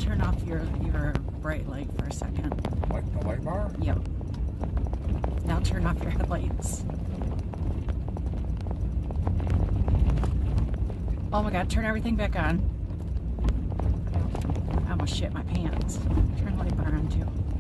turn off your bright light for a second. Like the light bar? Yep. Now turn off your headlights. Oh my god, turn everything back on. I almost shit my pants. Turn the light bar on too.